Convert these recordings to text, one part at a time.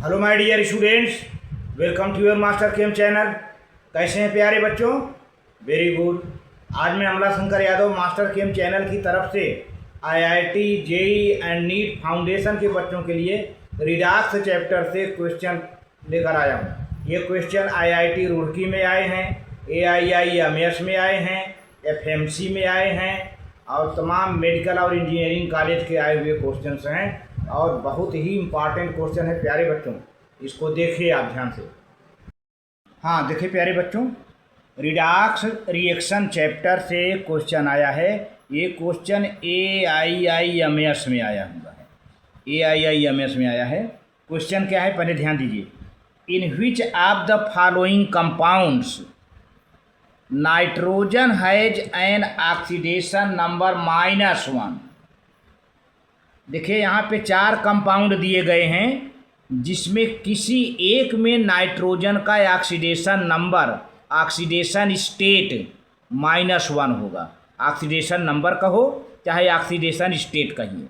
Hello my dear students, welcome to your master chem channel. कैसे हैं प्यारे बच्चों? Very good. आज मैं Amla Shankar Yadav master chem channel की तरफ से IIT, JEE and NEET foundation के बच्चों के लिए रिडाक्स चैप्टर से क्वेश्चन लेकर आया हूँ। ये क्वेश्चन आईआईटी रुड़की में आए हैं, AIIMS में आए हैं, FMC में आए हैं और तमाम मेडिकल और इंजीनियरिंग कॉलेज के आए हुए क्वेश्चंस हैं और बहुत ही इम्पॉर्टेंट क्वेश्चन है प्यारे बच्चों। इसको देखिए आप ध्यान से। हाँ देखिए प्यारे बच्चों, रिडॉक्स रिएक्शन चैप्टर से क्वेश्चन आया है। ये क्वेश्चन AIIMS में आया हुआ है, AIIMS में आया है। क्वेश्चन क्या है पहले ध्यान दीजिए। In which of the following compounds nitrogen has an oxidation number -1। देखिए यहाँ पे 4 कंपाउंड दिए गए हैं जिसमें किसी एक में नाइट्रोजन का ऑक्सीडेशन नंबर, ऑक्सीडेशन स्टेट -1 होगा। ऑक्सीडेशन नंबर कहो चाहे ऑक्सीडेशन स्टेट कहिए,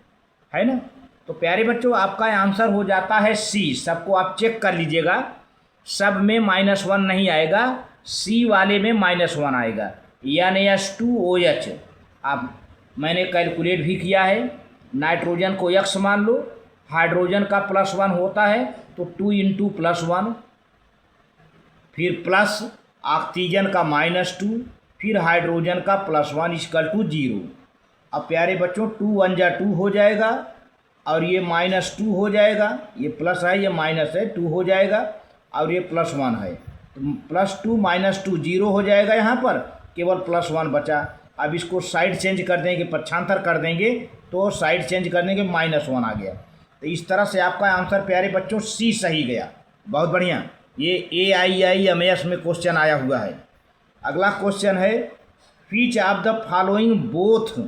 है ना। तो प्यारे बच्चों आपका आंसर हो जाता है C। सबको आप चेक कर लीजिएगा, सब में -1 नहीं आएगा, C वाले में -1 आएगा। NH2OH अब मैंने कैलकुलेट भी किया है। नाइट्रोजन को X मान लो, हाइड्रोजन का +1 होता है तो 2 × +1, फिर प्लस ऑक्सीजन का -2, फिर हाइड्रोजन का +1 = 0। अब प्यारे बच्चों 2 × 1 = 2 हो जाएगा और ये -2 हो जाएगा। ये प्लस है, ये माइनस है, 2 हो जाएगा और ये +1 है तो +2 - 2 0 हो जाएगा। यहाँ पर केवल +1 बचा। अब इसको साइड चेंज कर देंगे, पक्षांतर कर देंगे तो साइड चेंज कर देंगे, -1 आ गया। तो इस तरह से आपका आंसर प्यारे बच्चों C सही गया। बहुत बढ़िया, ये AIIMS में क्वेश्चन आया हुआ है। अगला क्वेश्चन है which of the following both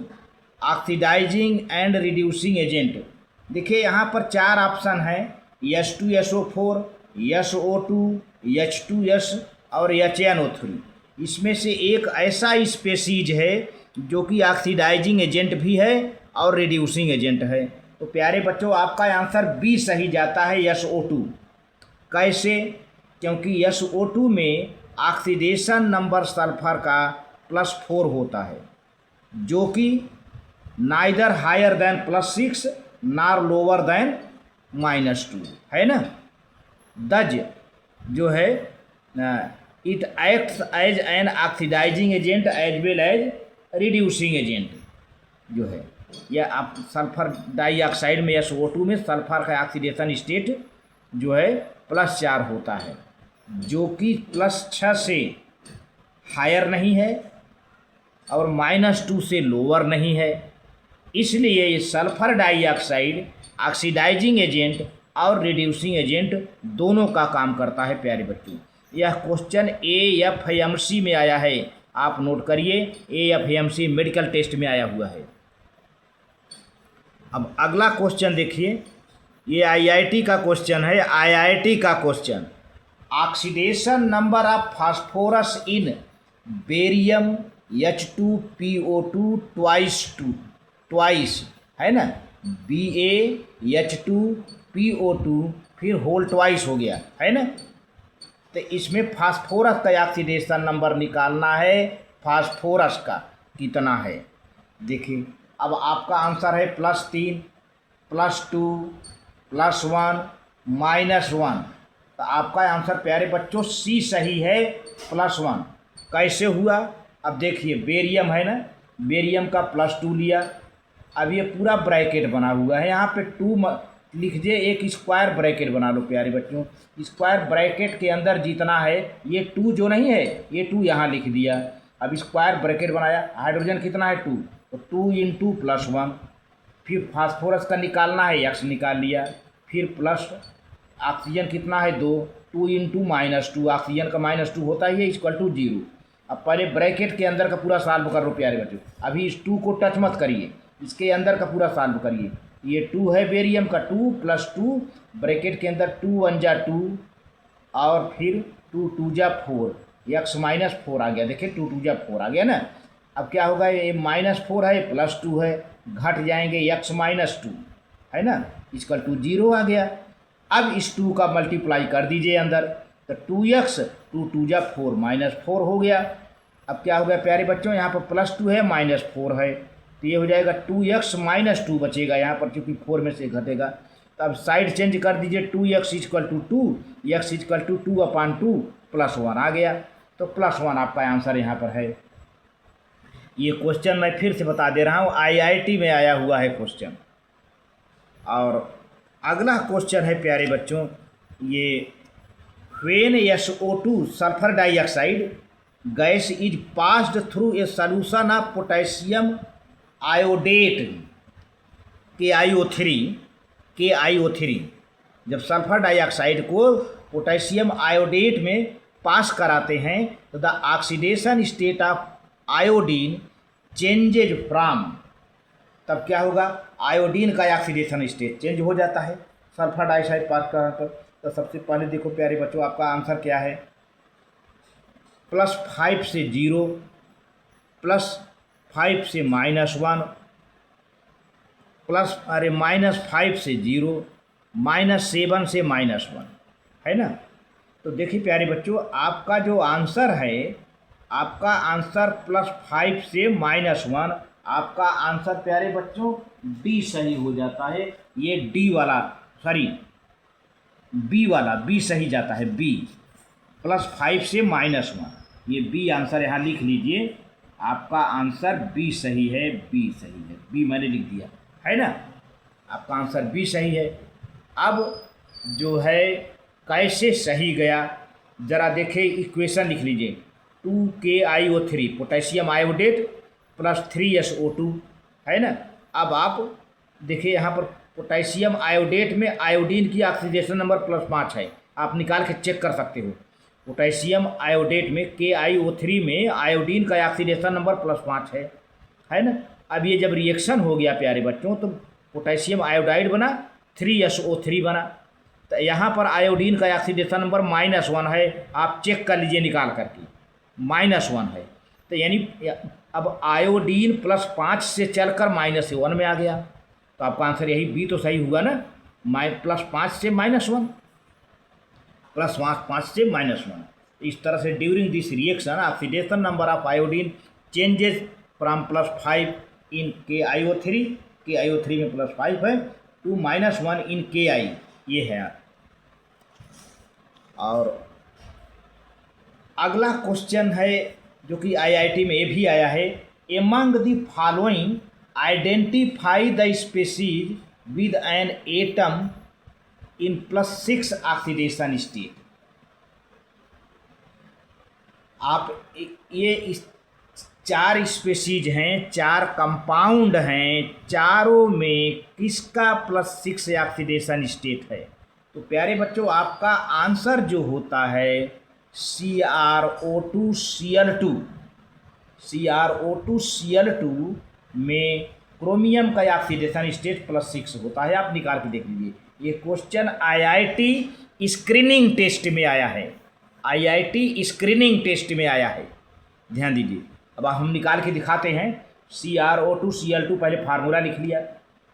oxidising and reducing agent. देखिए यहाँ पर 4 ऑप्शन हैं, H2SO4, SO2, H2S और HNO3। इसमें से एक ऐसा स्पेसीज है जो कि ऑक्सीडाइजिंग एजेंट भी है और रिड्यूसिंग एजेंट है। तो प्यारे बच्चों आपका आंसर B सही जाता है, SO2। कैसे? क्योंकि SO2 में ऑक्सीडेशन नंबर सल्फर का +4 होता है जो कि neither higher than +6 nor lower than -2 है ना। दज जो है it acts as an oxidising agent as well as reducing agent जो है। यह आप सल्फर डाइऑक्साइड में SO2 में सल्फर का ऑक्सीडेशन स्टेट जो है +4 होता है जो कि +6 से हायर नहीं है और -2 से लोअर नहीं है। इसलिए ये सल्फर डाइऑक्साइड ऑक्सीडाइजिंग एजेंट और रिड्यूसिंग एजेंट दोनों का काम करता है प्यारे बच्चों। यह क्वेश्चन AFMC में आया है, आप नोट करिए, AFMC मेडिकल टेस्ट में आया हुआ है। अब अगला क्वेश्चन देखिए, ये IIT का क्वेश्चन है। IIT का question, oxidation number of phosphorus in barium H2PO2 twice है ना, BaH2PO2 फिर होल ट्वाइस हो गया है ना। तो इसमें फास्फोरस का ऑक्सीडेशन नंबर निकालना है, फास्फोरस का कितना है। देखिए अब आपका आंसर है +3, +2, +1, -1। तो आपका आंसर प्यारे बच्चों C सही है, +1। कैसे हुआ? अब देखिए बेरियम है ना, बेरियम का +2 लिया। अब ये पूरा ब्रैकेट बना हुआ है, यहाँ पे 2 लिख दे, एक स्क्वायर ब्रैकेट बना लो प्यारे बच्चों। स्क्वायर ब्रैकेट के अंदर जितना है ये 2 जो नहीं है, ये 2 यहाँ लिख दिया। अब स्क्वायर ब्रैकेट बनाया। हाइड्रोजन कितना है 2, तो 2 × +1। फिर फास्फोरस का निकालना है, X निकाल लिया। फिर प्लस ऑक्सीजन कितना है 2 × -2, ऑक्सीजन का -2 होता ही है = 0। अब पहले ब्रैकेट के अंदर का पूरा सॉल्व कर लो प्यारे बच्चों। अभी इस 2 को टच मत करिए, इसके अंदर का पूरा सॉल्व करिए। ये 2 है बेरियम का, 2 + 2 ब्रैकेट के अंदर 2 × 1 = 2 और फिर 2 × 2 = 4, X - 4 आ गया। देखिए 2 × 2 = 4 आ गया ना। अब क्या होगा, ये -4 है, +2 है, घट जाएंगे, X - 2 है ना, = 0 आ गया। अब इस 2 का मल्टीप्लाई कर दीजिए अंदर, तो 2x 2 जा 4 -4 हो गया। अब क्या हो गया प्यारे बच्चों, यहाँ पर +2 है -4 है, तो ये हो जाएगा 2x - 2 बचेगा यहाँ पर, क्योंकि 4 में से घटेगा। तो अब साइड चेंज कर दीजिए, 2x = 2, x = 2/2 +1 आ गया, तो +1 आपका आंसर यहाँ पर है। ये क्वेश्चन मैं फिर से बता दे रहा हूँ, IIT में आया हुआ है क्वेश्चन। और अगला क्वेश्चन है प्यारे बच्चों, ये when SO2 sulphur dioxide gas is passed through a solution of potassium iodate KiO3, जब सल्फर डाइऑक्साइड को पोटेशियम आयोडेट में पास कराते हैं तो the oxidation state of iodine changes from, तब क्या होगा, आयोडीन का ऑक्सीडेशन स्टेट चेंज हो जाता है सल्फर डाइऑक्साइड पास कराने पर। तो सबसे पहले देखो प्यारे बच्चों, आपका आंसर क्या है, +5 से 0, +5 से -1, -5 से 0, -7 से -1 है ना। तो देखिए प्यारे बच्चों, आपका जो आंसर है, आपका आंसर +5 से -1, आपका आंसर प्यारे बच्चों डी सही हो जाता है। ये डी वाला, सॉरी बी सही जाता है, बी +5 से -1, ये बी आंसर यहाँ लिख लीजिए, आपका आंसर बी सही है, बी सही है, बी मैंने लिख दिया है ना, आपका आंसर बी सही है। अब जो है कैसे सही गया, ज़रा देखिए, इक्वेशन लिख लीजिए, 2KiO3 पोटेशियम आयोडेट +3SO2 है ना। अब आप देखिए यहाँ पर पोटेशियम आयोडेट में आयोडीन की ऑक्सीडेशन नंबर +5 है, आप निकाल के चेक कर सकते हो। पोटेशियम आयोडेट में KiO3 में आयोडीन का ऑक्सीडेशन नंबर +5 है ना। अब ये जब रिएक्शन हो गया प्यारे बच्चों, तो पोटेशियम आयोडाइड बना, 3SO3 बना, तो यहाँ पर आयोडीन का ऑक्सीडेशन नंबर -1 है, आप चेक कर लीजिए निकाल करके, -1 है। तो यानी अब आयोडीन +5 से चलकर -1 में आ गया, तो आपका आंसर यही बी तो सही हुआ ना, +5 से -1, +5 से -1। इस तरह से during this reaction oxidation number of iodine changes from +5 in KiO3 में +5 है, टू -1 इन Ki, ये है। और अगला क्वेश्चन है जो कि IIT में ये भी आया है, among the following identify the species with an atom in +6 oxidation state. आप ये 4 स्पीसीज हैं, 4 कंपाउंड हैं, चारों में किसका +6 ऑक्सीडेशन स्टेट है। तो प्यारे बच्चों, आपका आंसर जो होता है CrO2Cl2 में क्रोमियम का ऑक्सीडेशन स्टेट +6 होता है, आप निकाल के देख लीजिए। ये क्वेश्चन IIT स्क्रीनिंग टेस्ट में आया है, IIT स्क्रीनिंग टेस्ट में आया है, ध्यान दीजिए। अब हम निकाल के दिखाते हैं। CrO2Cl2 पहले फार्मूला लिख लिया,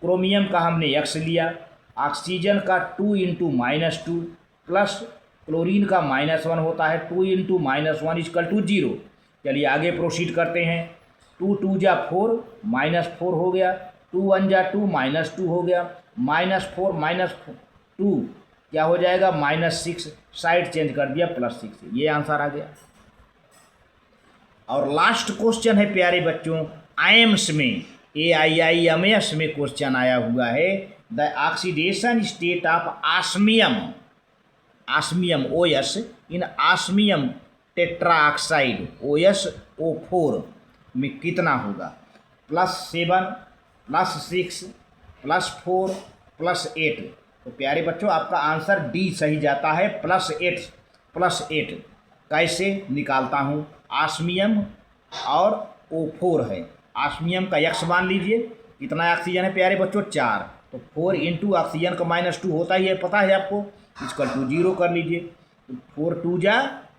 क्रोमियम का हमने X लिया, ऑक्सीजन का 2 × -2 प्लस क्लोरीन का -1 होता है, 2 × -1 = 0। चलिए आगे प्रोसीड करते हैं। 2 × 2 = 4, -4 हो गया, 2 × 1 = 2, -2 हो गया, -4 - 2 क्या हो जाएगा, -6, साइड चेंज कर दिया +6, ये आंसर आ गया। और लास्ट क्वेश्चन है प्यारे बच्चों, आयम्स में, AIIMS में क्वेश्चन आया हुआ है, the oxidation state of osmium OS in osmium tetroxide OSO4 में कितना होगा, +7, +6, +4, +8। तो प्यारे बच्चों, आपका आंसर डी सही जाता है, +8। कैसे निकालता हूँ, ऑस्मियम और O4 है, ऑस्मियम का X मान लीजिए, कितना ऑक्सीजन है प्यारे बच्चों, 4, तो 4 × ऑक्सीजन का -2 होता ही है, पता है आपको, इसका 0 कर लीजिए, तो 4 × 2 =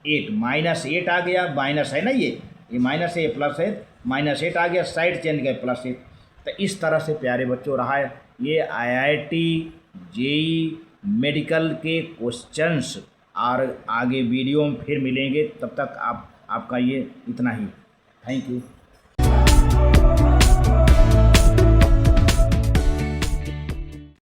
8, -8 आ गया, माइनस है ना, ये माइनस है, प्लस है, -8 आ गया, साइड चेंज गए +8। तो इस तरह से प्यारे बच्चों रहा है ये IIT, JEE, मेडिकल के क्वेश्चंस और आगे वीडियो में फिर मिलेंगे। तब तक आपका ये इतना ही। Thank you.